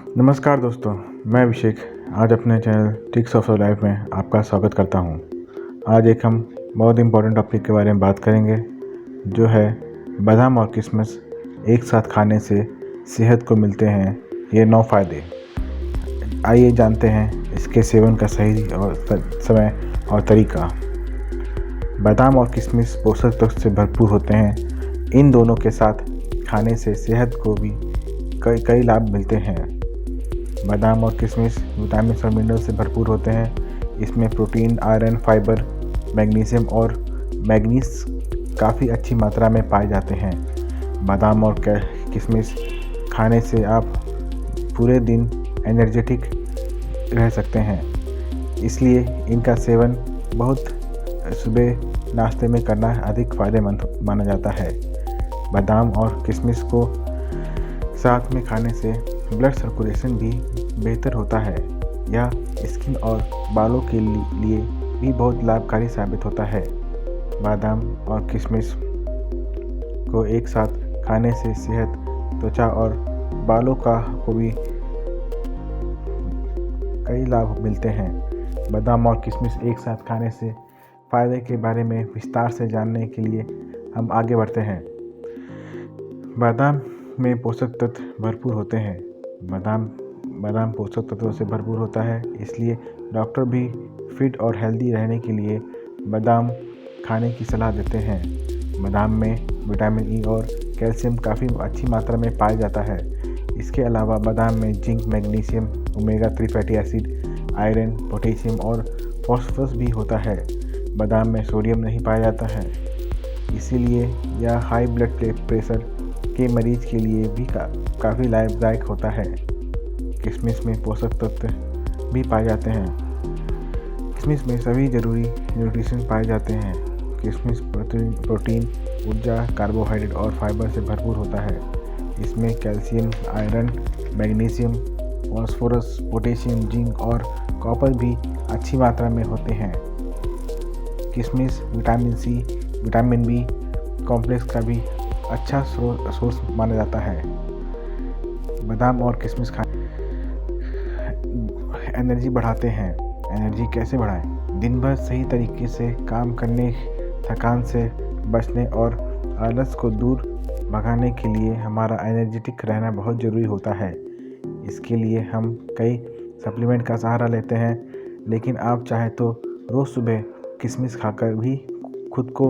नमस्कार दोस्तों, मैं अभिषेक आज अपने चैनल ट्रिक्स ऑफ लाइफ में आपका स्वागत करता हूं। आज हम बहुत इम्पोर्टेंट टॉपिक के बारे में बात करेंगे, जो है बादाम और किशमिश एक साथ खाने से सेहत को मिलते हैं ये 9 फ़ायदे। आइए जानते हैं इसके सेवन का सही और समय और तरीका। बादाम और किशमिश पोषक तत्व से भरपूर होते हैं। इन दोनों के साथ खाने से सेहत को भी कई लाभ मिलते हैं। बादाम और किशमिश विटामिन और मिनरल से भरपूर होते हैं। इसमें प्रोटीन, आयरन, फाइबर, मैग्नीशियम और मैंगनीज काफ़ी अच्छी मात्रा में पाए जाते हैं। बादाम और किशमिश खाने से आप पूरे दिन एनर्जेटिक रह सकते हैं, इसलिए इनका सेवन बहुत सुबह नाश्ते में करना अधिक फ़ायदेमंद माना जाता है। बादाम और किशमिश को साथ में खाने से ब्लड सर्कुलेशन भी बेहतर होता है। यह स्किन और बालों के लिए भी बहुत लाभकारी साबित होता है। बादाम और किशमिश को एक साथ खाने से सेहत, त्वचा और बालों को भी कई लाभ मिलते हैं। बादाम और किशमिश एक साथ खाने से फ़ायदे के बारे में विस्तार से जानने के लिए हम आगे बढ़ते हैं। बादाम में पोषक तत्व भरपूर होते हैं। बादाम पोषक तत्वों से भरपूर होता है, इसलिए डॉक्टर भी फिट और हेल्दी रहने के लिए बादाम खाने की सलाह देते हैं। बादाम में विटामिन ई और कैल्शियम काफ़ी अच्छी मात्रा में पाया जाता है। इसके अलावा बादाम में zinc, magnesium, omega 3 fatty acid, iron, potassium और फॉस्फोरस भी होता है। बादाम में सोडियम नहीं पाया जाता है, इसीलिए यह हाई ब्लड प्रेशर के मरीज के लिए भी काफ़ी लाभदायक होता है। किशमिश में पोषक तत्व भी पाए जाते हैं। किशमिश में सभी जरूरी न्यूट्रिशन पाए जाते हैं। किशमिश प्रोटीन, ऊर्जा, कार्बोहाइड्रेट और फाइबर से भरपूर होता है। इसमें calcium, iron, magnesium, phosphorus, potassium, zinc और कॉपर भी अच्छी मात्रा में होते हैं। किशमिश vitamin C, vitamin B complex का भी अच्छा सोर्स माना जाता है। बादाम और किशमिश एनर्जी बढ़ाते हैं। एनर्जी कैसे बढ़ाएं? दिन भर सही तरीके से काम करने, थकान से बचने और आलस को दूर भगाने के लिए हमारा एनर्जेटिक रहना बहुत ज़रूरी होता है। इसके लिए हम कई सप्लीमेंट का सहारा लेते हैं, लेकिन आप चाहें तो रोज़ सुबह किशमिश खाकर भी खुद को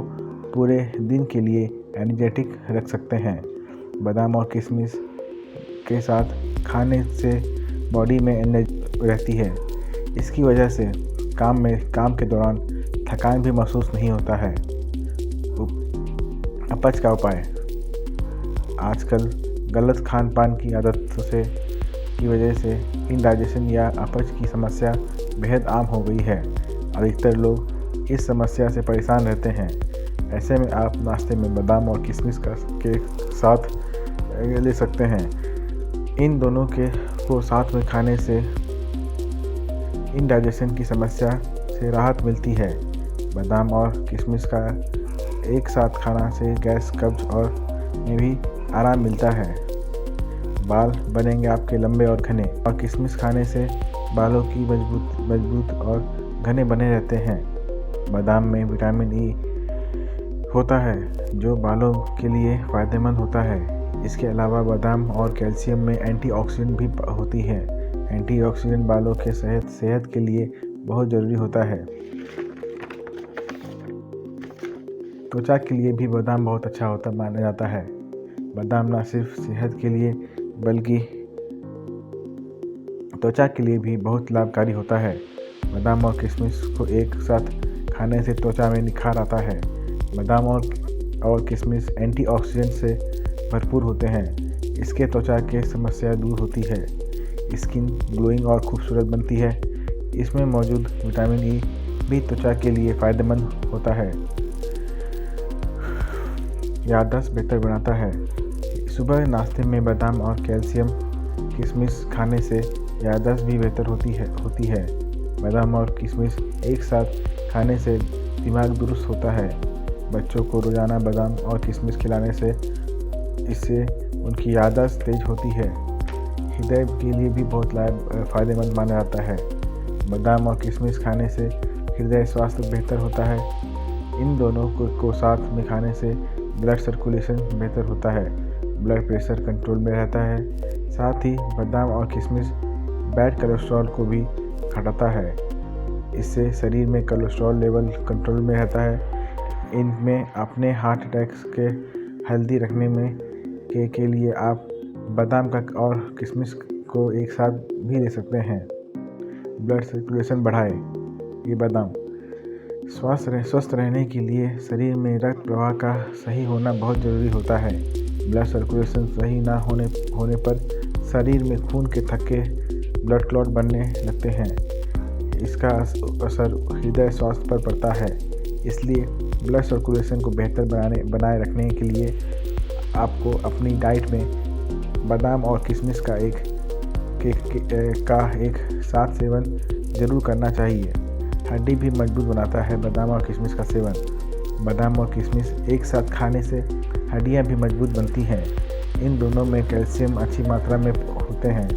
पूरे दिन के लिए एनर्जेटिक रख सकते हैं। बादाम और किशमिश के साथ खाने से बॉडी में एनर्जी रहती है। इसकी वजह से काम के दौरान थकान भी महसूस नहीं होता है। अपच का उपाय। आजकल गलत खान पान की आदतों की वजह से इंडाइजेशन या अपच की समस्या बेहद आम हो गई है। अधिकतर लोग इस समस्या से परेशान रहते हैं। ऐसे में आप नाश्ते में बादाम और किशमिश के साथ ले सकते हैं। इन दोनों को साथ में खाने से इंडाइजेशन की समस्या से राहत मिलती है। बादाम और किशमिश का एक साथ खाना से गैस, कब्ज और में भी आराम मिलता है। बाल बनेंगे आपके लंबे और घने। और किशमिश खाने से बालों की मजबूत और घने बने रहते हैं। बादाम में विटामिन ई होता है, जो बालों के लिए फ़ायदेमंद होता है। इसके अलावा बादाम और कैल्शियम में एंटीऑक्सीडेंट भी होती है। एंटीऑक्सीडेंट बालों के सेहत के लिए बहुत ज़रूरी होता है। त्वचा के लिए भी बादाम बहुत अच्छा माना जाता है। बादाम न सिर्फ सेहत के लिए बल्कि त्वचा के लिए भी बहुत लाभकारी होता है। बादाम और किशमिश को एक साथ खाने से त्वचा में निखार आता है। बादाम और किशमिश एंटीऑक्सीडेंट से भरपूर होते हैं। इसके त्वचा की समस्या दूर होती है। स्किन ग्लोइंग और खूबसूरत बनती है। इसमें मौजूद विटामिन ई भी त्वचा के लिए फ़ायदेमंद होता है। याददाश्त बेहतर बनाता है। सुबह नाश्ते में बादाम और कैल्शियम किशमिश खाने से याददाश्त भी बेहतर होती है। बादाम और किशमिश एक साथ खाने से दिमाग दुरुस्त होता है। बच्चों को रोज़ाना बादाम और किशमिश खिलाने से इससे उनकी याददाश्त तेज होती है। हृदय के लिए भी बहुत फ़ायदेमंद माना जाता है। बादाम और किशमिश खाने से हृदय स्वास्थ्य बेहतर होता है। इन दोनों को साथ में खाने से ब्लड सर्कुलेशन बेहतर होता है, ब्लड प्रेशर कंट्रोल में रहता है। साथ ही बादाम और किशमिश बैड कोलेस्ट्रॉल को भी घटाता है। इससे शरीर में कोलेस्ट्रॉल लेवल कंट्रोल में रहता है। इनमें अपने हार्ट अटैक्स के हेल्दी रखने में के लिए आप बादाम का और किशमिश को एक साथ भी ले सकते हैं। ब्लड सर्कुलेशन बढ़ाए। ये बादाम स्वस्थ रहने के लिए शरीर में रक्त प्रवाह का सही होना बहुत ज़रूरी होता है। ब्लड सर्कुलेशन सही ना होने पर शरीर में खून के थक्के ब्लड क्लॉट बनने लगते हैं। इसका असर हृदय स्वास्थ्य पर पड़ता है। इसलिए ब्लड सर्कुलेशन को बेहतर बनाए रखने के लिए आपको अपनी डाइट में बादाम और किशमिश का एक साथ सेवन ज़रूर करना चाहिए। हड्डी भी मजबूत बनाता है बादाम और किशमिश का सेवन। बादाम और किशमिश एक साथ खाने से हड्डियां भी मजबूत बनती हैं। इन दोनों में कैल्शियम अच्छी मात्रा में होते हैं।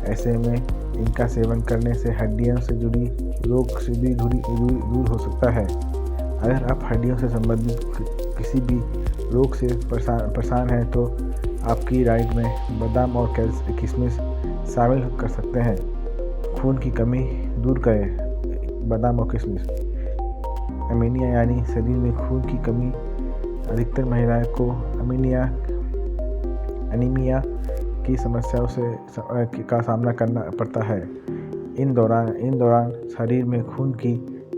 ऐसे में इनका सेवन करने से हड्डियों से जुड़ी रोग से भी दूर हो सकता है। अगर आप हड्डियों से संबंधित किसी भी रोग से परेशान हैं तो आपकी डाइट में बादाम और किशमिश शामिल कर सकते हैं। खून की कमी दूर करें। बादाम और किशमिश एनीमिया यानी शरीर में खून की कमी अधिकतर महिलाओं को एनीमिया की समस्याओं का सामना करना पड़ता है। इन दौरान शरीर में खून की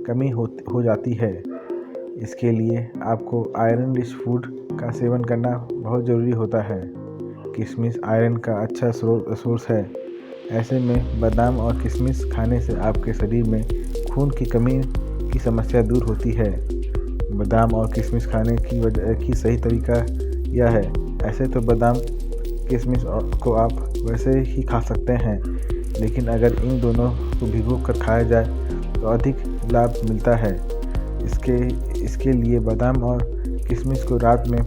कमी हो जाती है। इसके लिए आपको आयरन रिच फूड का सेवन करना बहुत ज़रूरी होता है। किशमिश आयरन का अच्छा सोर्स है। ऐसे में बादाम और किशमिश खाने से आपके शरीर में खून की कमी की समस्या दूर होती है। बादाम और किशमिश खाने की सही तरीका यह है। ऐसे तो बादाम किशमिश को आप वैसे ही खा सकते हैं, लेकिन अगर इन दोनों को भिगो कर खाया जाए तो अधिक लाभ मिलता है। इसके लिए बादाम और किशमिश को रात में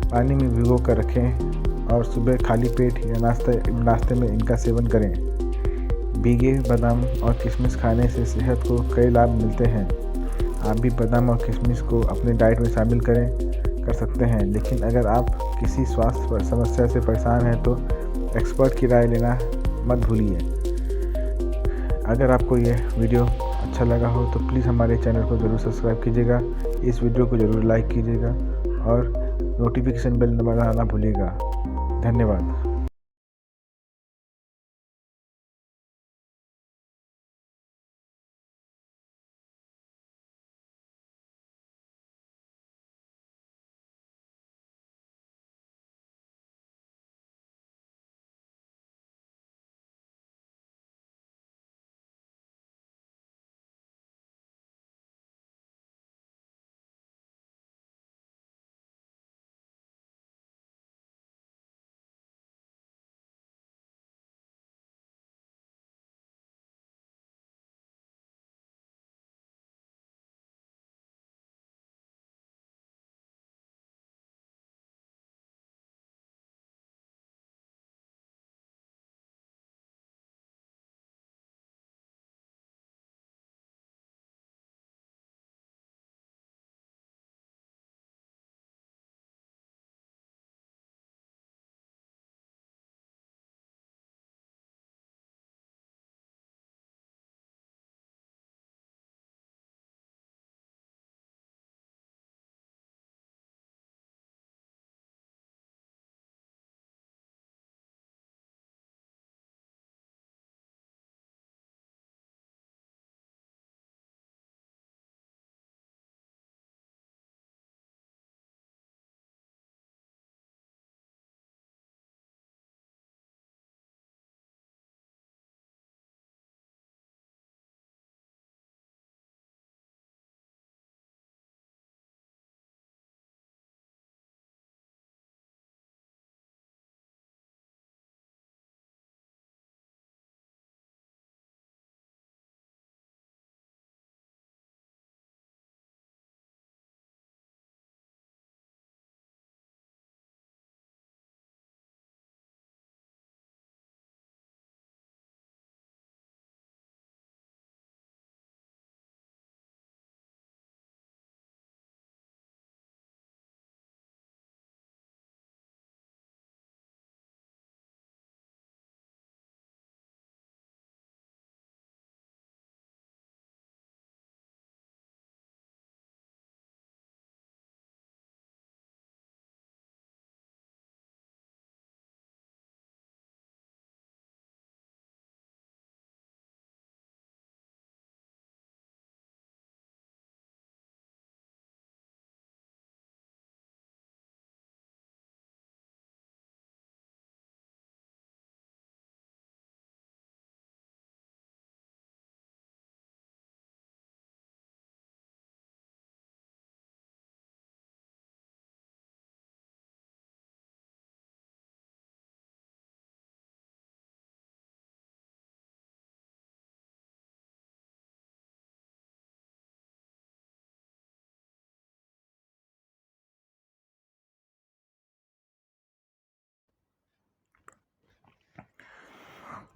पानी में भिगो कर रखें और सुबह खाली पेट या नाश्ते में इनका सेवन करें। भीगे बादाम और किशमिश खाने से सेहत को कई लाभ मिलते हैं। आप भी बादाम और किशमिश को अपने डाइट में शामिल कर सकते हैं, लेकिन अगर आप किसी स्वास्थ्य समस्या से परेशान हैं तो एक्सपर्ट की राय लेना मत भूलिए। अगर आपको यह वीडियो अच्छा लगा हो तो प्लीज़ हमारे चैनल को ज़रूर सब्सक्राइब कीजिएगा, इस वीडियो को ज़रूर लाइक कीजिएगा और नोटिफिकेशन बेल दबाना ना भूलिएगा। धन्यवाद।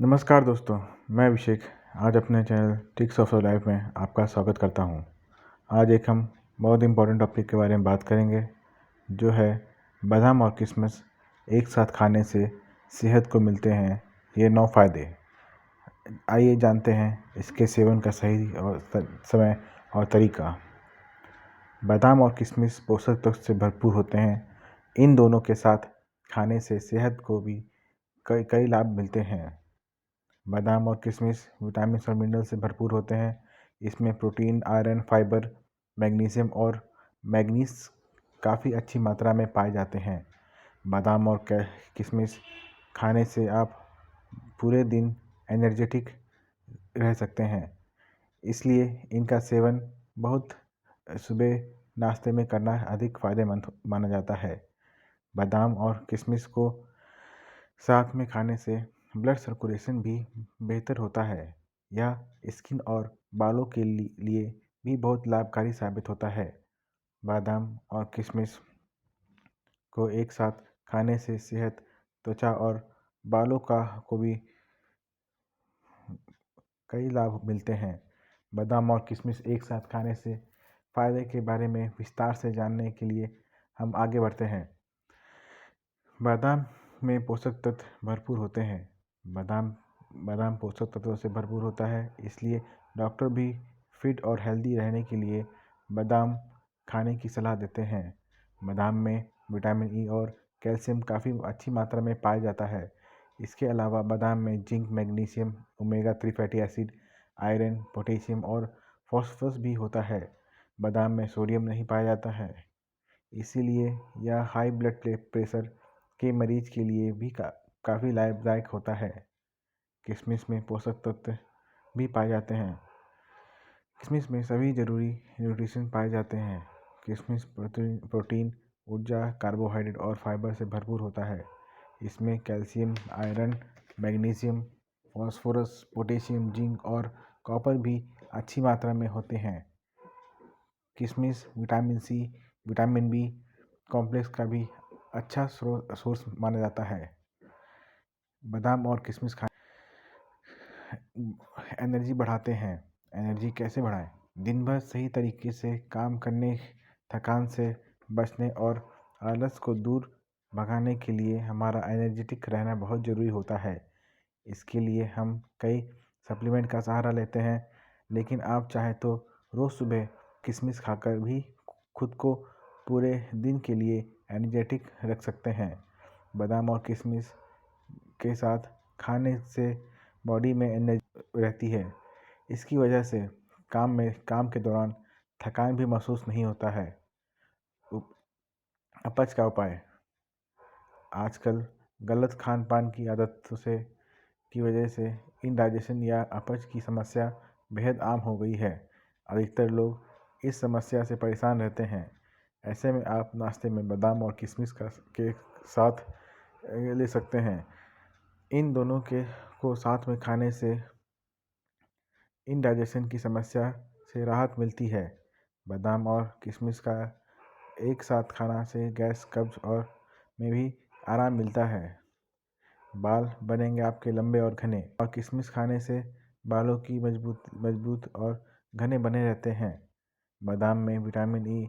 नमस्कार दोस्तों, मैं अभिषेक आज अपने channel tricks of your life में आपका स्वागत करता हूं। आज हम बहुत इम्पोर्टेंट टॉपिक के बारे में बात करेंगे, जो है बादाम और किशमिश एक साथ खाने से सेहत को मिलते हैं ये 9 फ़ायदे। आइए जानते हैं इसके सेवन का सही और समय और तरीका। बादाम और किशमिश पोषक तत्व से भरपूर होते हैं। इन दोनों के साथ खाने से सेहत को भी कई कई लाभ मिलते हैं। बादाम और किशमिश विटामिन और मिनरल से भरपूर होते हैं। इसमें प्रोटीन, आयरन, फाइबर, मैग्नीशियम और मैंगनीज काफ़ी अच्छी मात्रा में पाए जाते हैं। बादाम और किशमिश खाने से आप पूरे दिन एनर्जेटिक रह सकते हैं, इसलिए इनका सेवन बहुत सुबह नाश्ते में करना अधिक फ़ायदेमंद माना जाता है। बादाम और किशमिश को साथ में खाने से ब्लड सर्कुलेशन भी बेहतर होता है। यह स्किन और बालों के लिए भी बहुत लाभकारी साबित होता है। बादाम और किशमिश को एक साथ खाने से सेहत, त्वचा और बालों को भी कई लाभ मिलते हैं। बादाम और किशमिश एक साथ खाने से फ़ायदे के बारे में विस्तार से जानने के लिए हम आगे बढ़ते हैं। बादाम में पोषक तत्व भरपूर होते हैं। बादाम बादाम पोषक तत्वों से भरपूर होता है, इसलिए डॉक्टर भी फिट और हेल्दी रहने के लिए बादाम खाने की सलाह देते हैं। बादाम में विटामिन ई और कैल्शियम काफ़ी अच्छी मात्रा में पाया जाता है। इसके अलावा बादाम में zinc, magnesium, omega 3 fatty acid, iron, potassium और फॉस्फोरस भी होता है। बादाम में सोडियम नहीं पाया जाता है, इसीलिए यह हाई ब्लड प्रेशर के मरीज के लिए भी काफ़ी लाभदायक होता है। किशमिश में पोषक तत्व भी पाए जाते हैं। किशमिश में सभी जरूरी न्यूट्रिशन पाए जाते हैं। किशमिश प्रोटीन, ऊर्जा, कार्बोहाइड्रेट और फाइबर से भरपूर होता है। इसमें calcium, iron, magnesium, phosphorus, potassium, zinc और कॉपर भी अच्छी मात्रा में होते हैं। किशमिश vitamin C, vitamin B complex का भी अच्छा सोर्स माना जाता है। बादाम और किशमिश एनर्जी बढ़ाते हैं। एनर्जी कैसे बढ़ाएं? दिन भर सही तरीके से काम करने, थकान से बचने और आलस को दूर भगाने के लिए हमारा एनर्जेटिक रहना बहुत ज़रूरी होता है। इसके लिए हम कई सप्लीमेंट का सहारा लेते हैं, लेकिन आप चाहे तो रोज़ सुबह किशमिश खाकर भी खुद को पूरे दिन के लिए एनर्जेटिक रख सकते हैं। बादाम और किशमिश के साथ खाने से बॉडी में एनर्जी रहती है। इसकी वजह से काम के दौरान थकान भी महसूस नहीं होता है। अपच का उपाय। आजकल गलत खान पान की आदतों की वजह से इंडाइजेशन या अपच की समस्या बेहद आम हो गई है। अधिकतर लोग इस समस्या से परेशान रहते हैं। ऐसे में आप नाश्ते में बादाम और किशमिश के साथ ले सकते हैं। इन दोनों को साथ में खाने से इंडाइजेशन की समस्या से राहत मिलती है। बादाम और किशमिश का एक साथ खाना से गैस, कब्ज और में भी आराम मिलता है। बाल बनेंगे आपके लंबे और घने। और किशमिश खाने से बालों की मजबूत और घने बने रहते हैं। बादाम में विटामिन ई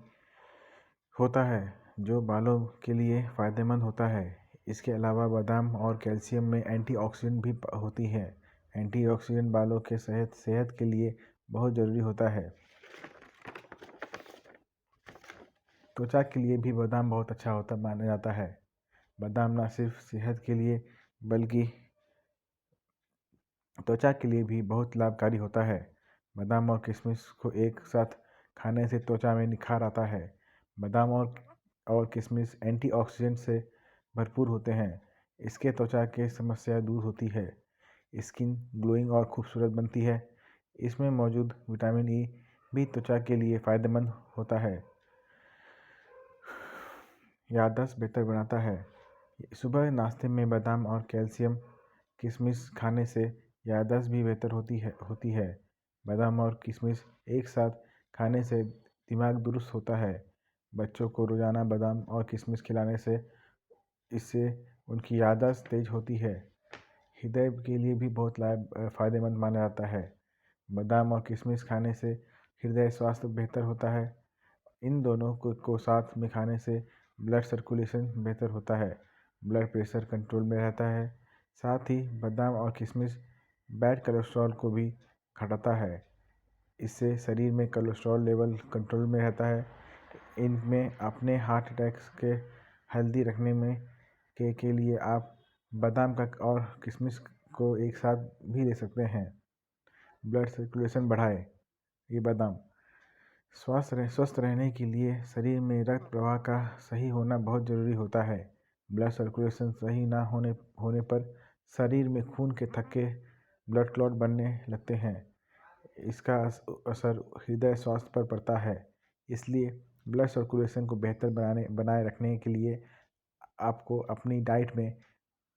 होता है, जो बालों के लिए फ़ायदेमंद होता है। इसके अलावा बादाम और कैल्शियम में एंटीऑक्सीडेंट भी होती है। एंटीऑक्सीडेंट बालों के सेहत के लिए बहुत ज़रूरी होता है। त्वचा के लिए भी बादाम बहुत अच्छा होता माना जाता है। बादाम न सिर्फ सेहत के लिए बल्कि त्वचा के लिए भी बहुत लाभकारी होता है। बादाम और किशमिश को एक साथ खाने से त्वचा में निखार आता है। बादाम और किशमिश एंटीऑक्सीडेंट से भरपूर होते हैं। इसके त्वचा की समस्या दूर होती है। स्किन ग्लोइंग और खूबसूरत बनती है। इसमें मौजूद विटामिन ई भी त्वचा के लिए फ़ायदेमंद होता है। याददाश्त बेहतर बनाता है। सुबह नाश्ते में बादाम और कैल्शियम किशमिश खाने से याददाश्त भी बेहतर होती है। बादाम और किशमिश एक साथ खाने से दिमाग दुरुस्त होता है। बच्चों को रोज़ाना बादाम और किशमिश खिलाने से इससे उनकी याददाश्त तेज होती है। हृदय के लिए भी बहुत फ़ायदेमंद माना जाता है। बादाम और किशमिश खाने से हृदय स्वास्थ्य बेहतर होता है। इन दोनों को साथ में खाने से ब्लड सर्कुलेशन बेहतर होता है, ब्लड प्रेशर कंट्रोल में रहता है। साथ ही बादाम और किशमिश बैड कोलेस्ट्रॉल को भी घटाता है। इससे शरीर में कोलेस्ट्रॉल लेवल कंट्रोल में रहता है। इनमें अपने हार्ट अटैक्स के हेल्दी रखने में के लिए आप बादाम का और किशमिश को एक साथ भी ले सकते हैं। ब्लड सर्कुलेशन बढ़ाए। ये बादाम स्वस्थ रहने के लिए शरीर में रक्त प्रवाह का सही होना बहुत ज़रूरी होता है। ब्लड सर्कुलेशन सही ना होने पर शरीर में खून के थक्के ब्लड क्लॉट बनने लगते हैं। इसका असर हृदय स्वास्थ्य पर पड़ता है। इसलिए ब्लड सर्कुलेशन को बेहतर बनाए रखने के लिए आपको अपनी डाइट में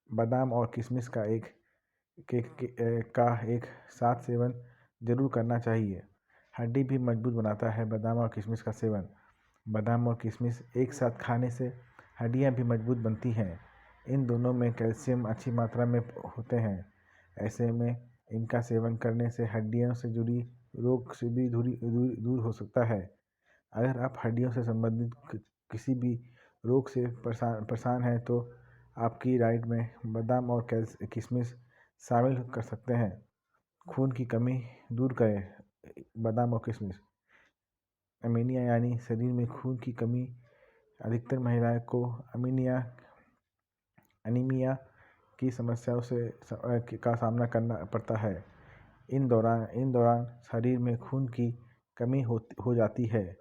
बादाम और किशमिश का एक साथ सेवन ज़रूर करना चाहिए। हड्डी भी मजबूत बनाता है बादाम और किशमिश का सेवन। बादाम और किशमिश एक साथ खाने से हड्डियां भी मजबूत बनती हैं। इन दोनों में कैल्शियम अच्छी मात्रा में होते हैं। ऐसे में इनका सेवन करने से हड्डियों से जुड़ी रोग से भी दूर हो सकता है। अगर आप हड्डियों से संबंधित किसी भी रोग से परेशान हैं तो आपकी डाइट में बादाम और किशमिश शामिल कर सकते हैं। खून की कमी दूर करें। बादाम और किशमिश अमीनिया यानी शरीर में खून की कमी अधिकतर महिलाओं को अनीमिया की समस्याओं का सामना करना पड़ता है। इन दौरान शरीर में खून की कमी हो जाती है।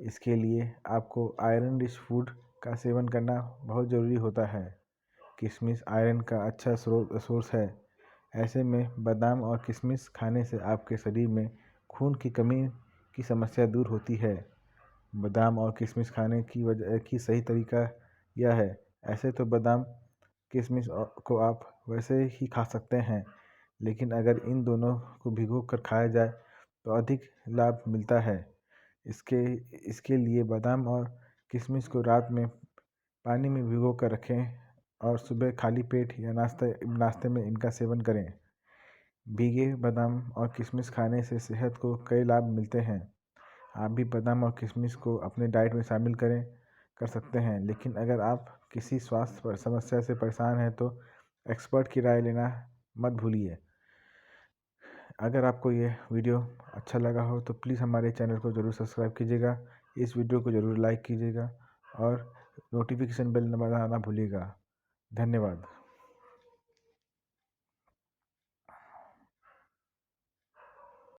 इसके लिए आपको आयरन रिच फूड का सेवन करना बहुत ज़रूरी होता है। किशमिश आयरन का अच्छा सोर्स है। ऐसे में बादाम और किशमिश खाने से आपके शरीर में खून की कमी की समस्या दूर होती है। बादाम और किशमिश खाने की सही तरीका यह है। ऐसे तो बादाम किशमिश को आप वैसे ही खा सकते हैं, लेकिन अगर इन दोनों को भिगो कर खाया जाए तो अधिक लाभ मिलता है। इसके लिए बादाम और किशमिश को रात में पानी में भिगो कर रखें और सुबह खाली पेट या नाश्ते में इनका सेवन करें। भीगे बादाम और किशमिश खाने से सेहत को कई लाभ मिलते हैं। आप भी बादाम और किशमिश को अपने डाइट में शामिल कर सकते हैं, लेकिन अगर आप किसी स्वास्थ्य समस्या से परेशान हैं तो एक्सपर्ट की राय लेना मत भूलिए। अगर आपको ये वीडियो अच्छा लगा हो तो प्लीज़ हमारे चैनल को ज़रूर सब्सक्राइब कीजिएगा, इस वीडियो को ज़रूर लाइक कीजिएगा और नोटिफिकेशन बेल दबाना ना भूलिएगा। धन्यवाद।